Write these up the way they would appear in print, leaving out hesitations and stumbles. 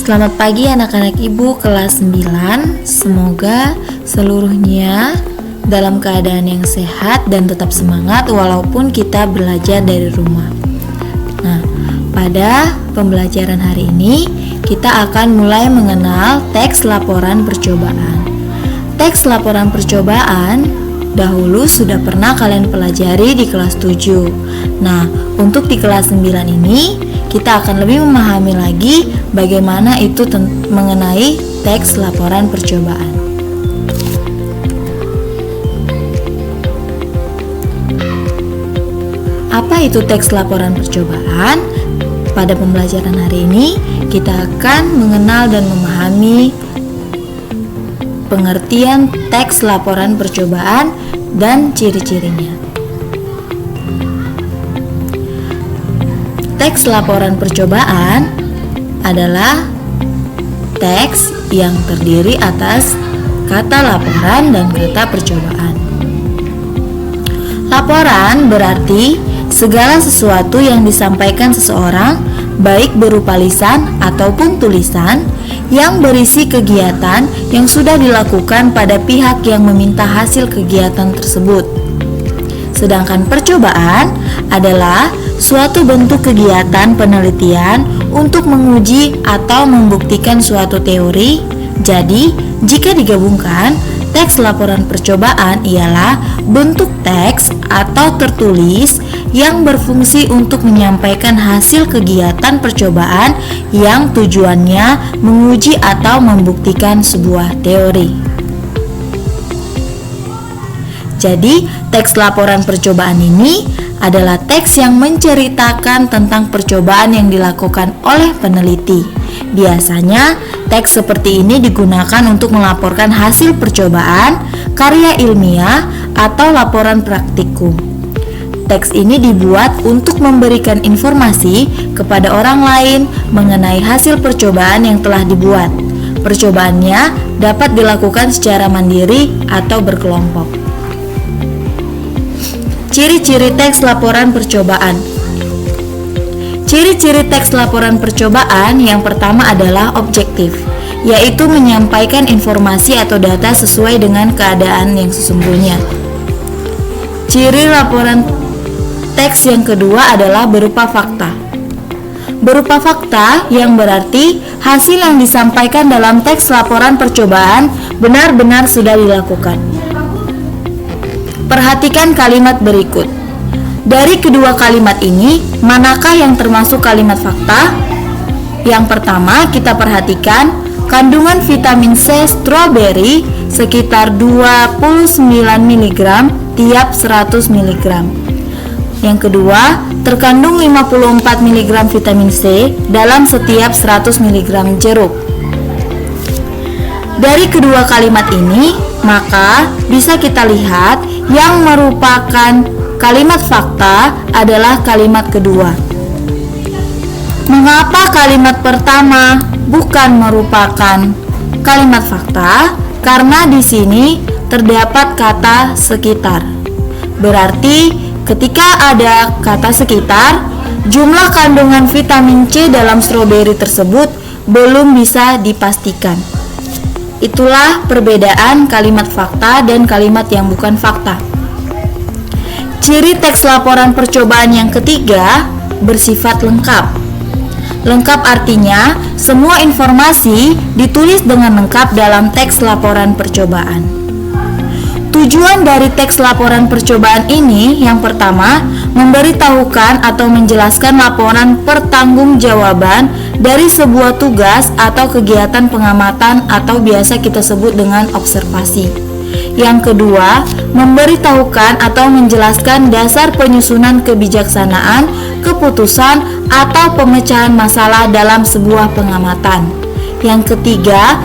Selamat pagi anak-anak ibu kelas 9. Semoga seluruhnya dalam keadaan yang sehat dan tetap semangat walaupun kita belajar dari rumah. Nah, pada pembelajaran hari ini kita akan mulai mengenal teks laporan percobaan. Teks laporan percobaan dahulu sudah pernah kalian pelajari di kelas 7. Nah, untuk di kelas 9 ini kita akan lebih memahami lagi bagaimana itu mengenai teks laporan percobaan. Apa itu teks laporan percobaan? Pada pembelajaran hari ini kita akan mengenal dan memahami pengertian teks laporan percobaan dan ciri-cirinya. Teks laporan percobaan adalah teks yang terdiri atas kata laporan dan kata percobaan. Laporan berarti segala sesuatu yang disampaikan seseorang, baik berupa lisan ataupun tulisan, yang berisi kegiatan yang sudah dilakukan pada pihak yang meminta hasil kegiatan tersebut. Sedangkan percobaan adalah suatu bentuk kegiatan penelitian untuk menguji atau membuktikan suatu teori. Jadi, jika digabungkan, teks laporan percobaan ialah bentuk teks atau tertulis yang berfungsi untuk menyampaikan hasil kegiatan percobaan yang tujuannya menguji atau membuktikan sebuah teori. Jadi, teks laporan percobaan ini adalah teks yang menceritakan tentang percobaan yang dilakukan oleh peneliti. Biasanya, teks seperti ini digunakan untuk melaporkan hasil percobaan, karya ilmiah, atau laporan praktikum. Teks ini dibuat untuk memberikan informasi kepada orang lain mengenai hasil percobaan yang telah dibuat. Percobaannya dapat dilakukan secara mandiri atau berkelompok. Ciri-ciri teks laporan percobaan. Ciri-ciri teks laporan percobaan yang pertama adalah objektif, yaitu menyampaikan informasi atau data sesuai dengan keadaan yang sesungguhnya. Ciri laporan teks yang kedua adalah berupa fakta. Berupa fakta yang berarti hasil yang disampaikan dalam teks laporan percobaan benar-benar sudah dilakukan. Perhatikan kalimat berikut. Dari kedua kalimat ini, manakah yang termasuk kalimat fakta? Yang pertama, kita perhatikan kandungan vitamin C stroberi sekitar 29 mg tiap 100 mg. Yang kedua, terkandung 54 mg vitamin C dalam setiap 100 mg jeruk. Dari kedua kalimat ini, maka bisa kita lihat yang merupakan kalimat fakta adalah kalimat kedua. Mengapa kalimat pertama bukan merupakan kalimat fakta? Karena di sini terdapat kata sekitar. Berarti ketika ada kata sekitar, jumlah kandungan vitamin C dalam stroberi tersebut belum bisa dipastikan. Itulah perbedaan kalimat fakta dan kalimat yang bukan fakta. Ciri teks laporan percobaan yang ketiga bersifat lengkap. Lengkap artinya semua informasi ditulis dengan lengkap dalam teks laporan percobaan. Tujuan dari teks laporan percobaan ini yang pertama, memberitahukan atau menjelaskan laporan pertanggungjawaban dari sebuah tugas atau kegiatan pengamatan atau biasa kita sebut dengan observasi. Yang kedua, memberitahukan atau menjelaskan dasar penyusunan kebijaksanaan, keputusan, atau pemecahan masalah dalam sebuah pengamatan. Yang ketiga,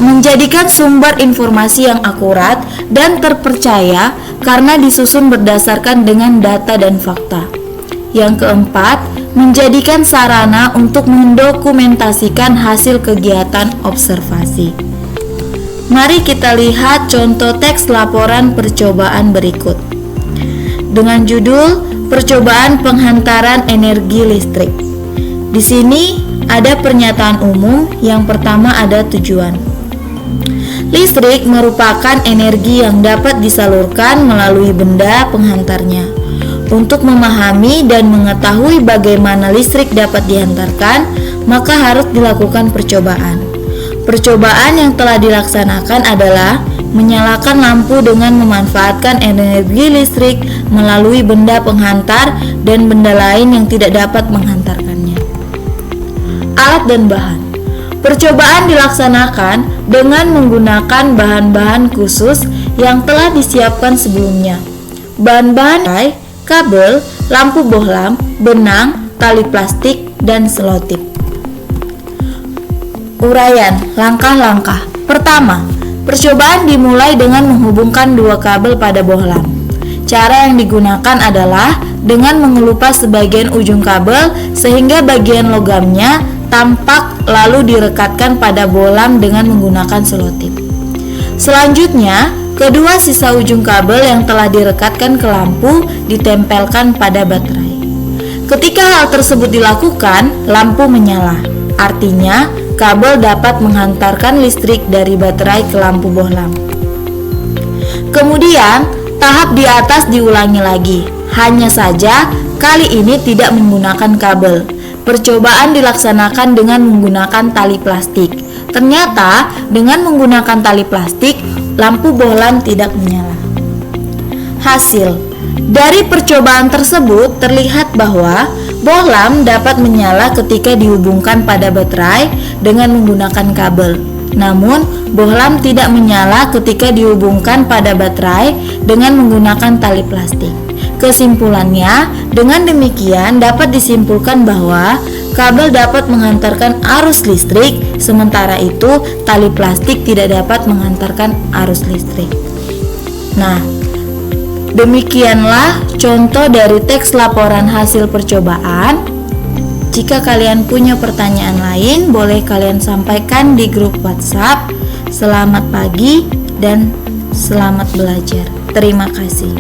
menjadikan sumber informasi yang akurat dan terpercaya karena disusun berdasarkan dengan data dan fakta. Yang keempat, menjadikan sarana untuk mendokumentasikan hasil kegiatan observasi. Mari kita lihat contoh teks laporan percobaan berikut. Dengan judul Percobaan Penghantaran Energi Listrik. Di sini ada pernyataan umum. Yang pertama ada tujuan. Listrik merupakan energi yang dapat disalurkan melalui benda penghantarnya. Untuk memahami dan mengetahui bagaimana listrik dapat dihantarkan, maka harus dilakukan percobaan. Percobaan yang telah dilaksanakan adalah menyalakan lampu dengan memanfaatkan energi listrik melalui benda penghantar dan benda lain yang tidak dapat menghantarkannya. Alat dan bahan. Percobaan dilaksanakan dengan menggunakan bahan-bahan khusus yang telah disiapkan sebelumnya. Bahan-bahan kabel, lampu bohlam, benang, tali plastik, dan selotip. Uraian langkah-langkah. Pertama, percobaan dimulai dengan menghubungkan dua kabel pada bohlam. Cara yang digunakan adalah dengan mengelupas sebagian ujung kabel sehingga bagian logamnya tampak, lalu direkatkan pada bohlam dengan menggunakan selotip. Selanjutnya, kedua sisa ujung kabel yang telah direkatkan ke lampu ditempelkan pada baterai. Ketika hal tersebut dilakukan, lampu menyala. Artinya, kabel dapat menghantarkan listrik dari baterai ke lampu bohlam. Kemudian, tahap di atas diulangi lagi. Hanya saja, kali ini tidak menggunakan kabel. Percobaan dilaksanakan dengan menggunakan tali plastik. Ternyata, dengan menggunakan tali plastik, lampu bohlam tidak menyala. Hasil dari percobaan tersebut terlihat bahwa bohlam dapat menyala ketika dihubungkan pada baterai dengan menggunakan kabel. Namun, bohlam tidak menyala ketika dihubungkan pada baterai dengan menggunakan tali plastik. Kesimpulannya, dengan demikian dapat disimpulkan bahwa kabel dapat menghantarkan arus listrik, sementara itu tali plastik tidak dapat menghantarkan arus listrik. Nah, demikianlah contoh dari teks laporan hasil percobaan. Jika kalian punya pertanyaan lain, boleh kalian sampaikan di grup WhatsApp. Selamat pagi dan selamat belajar. Terima kasih.